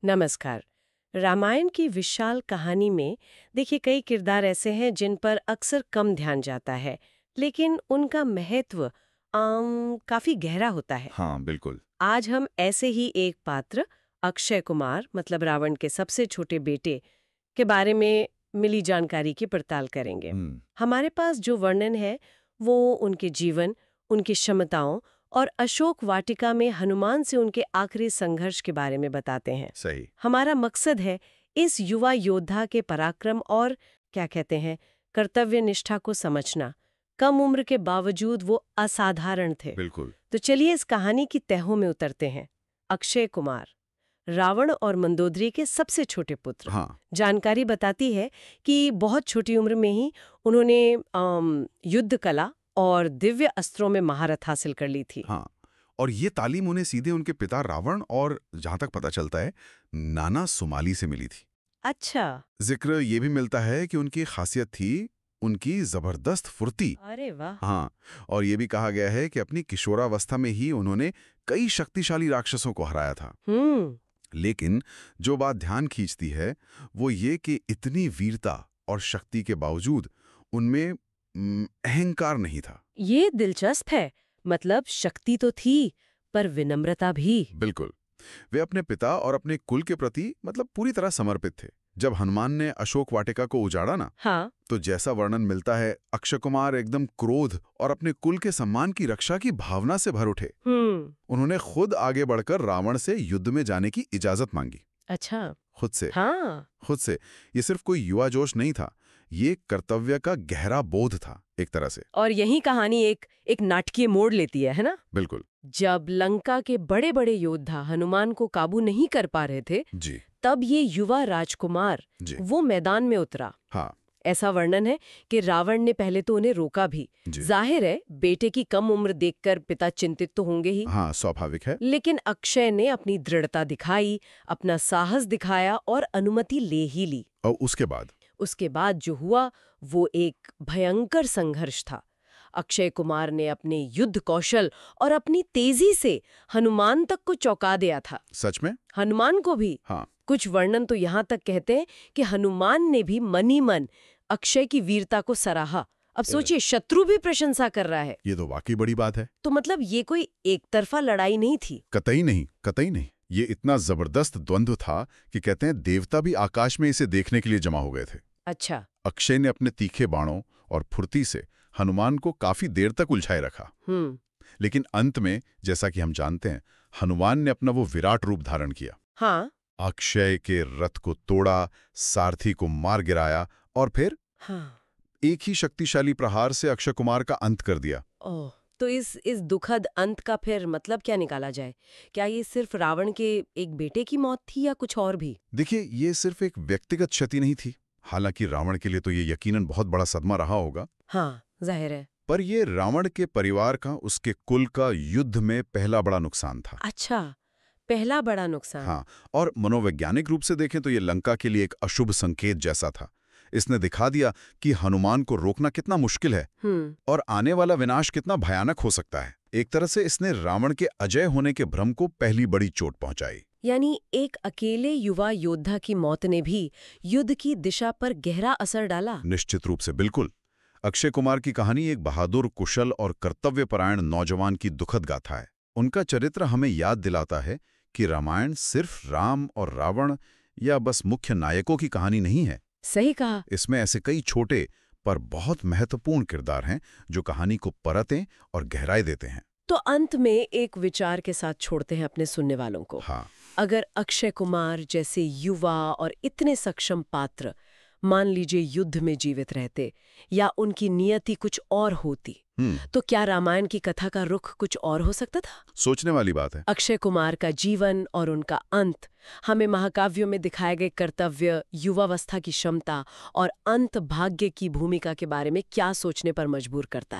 नमस्कार। रामायण की विशाल कहानी में देखिए कई किरदार ऐसे हैं जिन पर अक्सर कम ध्यान जाता है, लेकिन उनका महत्व काफी गहरा होता है। हाँ, बिल्कुल। आज हम ऐसे ही एक पात्र अक्षय कुमार मतलब रावण के सबसे छोटे बेटे के बारे में मिली जानकारी की पड़ताल करेंगे। हुँ, हमारे पास जो वर्णन है वो उनके जीवन, उनकी क्षमताओं और अशोक वाटिका में हनुमान से उनके आखिरी संघर्ष के बारे में बताते हैं। सही। हमारा मकसद है इस युवा योद्धा के पराक्रम और क्या कहते हैं कर्तव्य निष्ठा को समझना। कम उम्र के बावजूद वो असाधारण थे। बिल्कुल। तो चलिए इस कहानी की तहों में उतरते हैं। अक्षय कुमार रावण और मंदोदरी के सबसे छोटे पुत्र। हाँ, जानकारी बताती है कि बहुत छोटी उम्र में ही उन्होंने युद्ध कला और दिव्य अस्त्रों में महारत हासिल कर ली थी। हाँ। और ये तालीम उन्हें सीधे उनके पिता रावण और जहाँ तक पता चलता है, नाना सुमाली से मिली थी। अच्छा। ज़िक्र ये भी मिलता है कि उनकी खासियत थी उनकी ज़बरदस्त फुर्ती। अरे वाह। हाँ, और ये भी कहा गया है कि अपनी किशोरावस्था में ही उन्होंने कई शक्तिशाली राक्षसों को हराया था। लेकिन जो बात ध्यान खींचती है, वो ये कि इतनी वीरता और शक्ति के बावजूद उनमें अहंकार नहीं था। ये दिलचस्प है। मतलब शक्ति तो थी, पर विनम्रता भी। बिल्कुल। वे अपने पिता और अपने कुल के प्रति मतलब पूरी तरह समर्पित थे। जब हनुमान ने अशोक वाटिका को उजाड़ा ना, हाँ। तो जैसा वर्णन मिलता है, अक्षय कुमार एकदम क्रोध और अपने कुल के सम्मान की रक्षा की भावना से भर उठे। उन्होंने खुद आगे बढ़कर रावण से युद्ध में जाने की इजाजत मांगी। अच्छा। खुद से। हाँ। खुद से। ये सिर्फ कोई युवा जोश नहीं था, ये कर्तव्य का गहरा बोध था एक तरह से। और यही कहानी एक नाटकीय मोड़ लेती है ना? बिल्कुल। जब लंका के बड़े बड़े योद्धा हनुमान को काबू नहीं कर पा रहे थे, जी। तब ये युवा राजकुमार जी। वो मैदान में उतरा। हाँ। ऐसा वर्णन है कि रावण ने पहले तो उन्हें रोका भी। जी। जाहिर है बेटे की कम उम्र देखकर पिता चिंतित तो होंगे ही। हाँ, स्वाभाविक है। लेकिन अक्षय ने अपनी दृढ़ता दिखाई, अपना साहस दिखाया और अनुमति ले ही ली। और उसके बाद जो हुआ वो एक भयंकर संघर्ष था। अक्षय कुमार ने अपने युद्ध कौशल और अपनी तेजी से हनुमान तक को चौंका दिया था। सच में? हनुमान को भी। हाँ। कुछ वर्णन तो यहाँ तक कहते हैं कि हनुमान ने भी मन ही मन अक्षय की वीरता को सराहा। अब सोचिए, शत्रु भी प्रशंसा कर रहा है। ये तो वाकई बड़ी बात है। तो मतलब ये कोई एक तरफा लड़ाई नहीं थी। कतई नहीं, कतई नहीं। ये इतना जबरदस्त द्वंद्व था कि कहते हैं देवता भी आकाश में इसे देखने के लिए जमा हो गए थे। अच्छा। अक्षय ने अपने तीखे बाणों और फुर्ती से हनुमान को काफी देर तक उलझाए रखा। लेकिन अंत में, जैसा कि हम जानते हैं, हनुमान ने अपना वो विराट रूप धारण किया। हाँ। अक्षय के रथ को तोड़ा, सारथी को मार गिराया और फिर एक ही शक्तिशाली प्रहार से अक्षय कुमार का अंत कर दिया। ओह, तो इस दुखद अंत का फिर मतलब क्या निकाला जाए? क्या ये सिर्फ रावण के एक बेटे की मौत थी या कुछ और भी? देखिए, ये सिर्फ एक व्यक्तिगत क्षति नहीं थी। हालांकि रावण के लिए तो ये यकीनन बहुत बड़ा सदमा रहा होगा। हाँ, जाहिर है। पर ये रावण के परिवार का, उसके कुल का युद्ध में पहला बड़ा नुकसान था। अच्छा, पहला बड़ा नुकसान। हाँ, और मनोवैज्ञानिक रूप से देखें तो ये लंका के लिए एक अशुभ संकेत जैसा था। इसने दिखा दिया कि हनुमान को रोकना कितना मुश्किल है और आने वाला विनाश कितना भयानक हो सकता है। एक तरह से इसने रावण के अजय होने के भ्रम को पहली बड़ी चोट पहुंचाई। यानी एक अकेले युवा योद्धा की मौत ने भी युद्ध की दिशा पर गहरा असर डाला। निश्चित रूप से, बिल्कुल। अक्षय कुमार की कहानी एक बहादुर, कुशल और कर्तव्यपरायण नौजवान की दुखद गाथा है। उनका चरित्र हमें याद दिलाता है कि रामायण सिर्फ राम और रावण या बस मुख्य नायकों की कहानी नहीं है। सही कहा। इसमें ऐसे कई छोटे पर बहुत महत्वपूर्ण किरदार हैं जो कहानी को परतें और गहराई देते हैं। तो अंत में एक विचार के साथ छोड़ते हैं अपने सुनने वालों को। हाँ। अगर अक्षय कुमार जैसे युवा और इतने सक्षम पात्र मान लीजिए युद्ध में जीवित रहते या उनकी नियति कुछ और होती, तो क्या रामायण की कथा का रुख कुछ और हो सकता था? सोचने वाली बात है। अक्षय कुमार का जीवन और उनका अंत हमें महाकाव्यों में दिखाए गए कर्तव्य, युवावस्था की क्षमता और अंत भाग्य की भूमिका के बारे में क्या सोचने पर मजबूर करता है।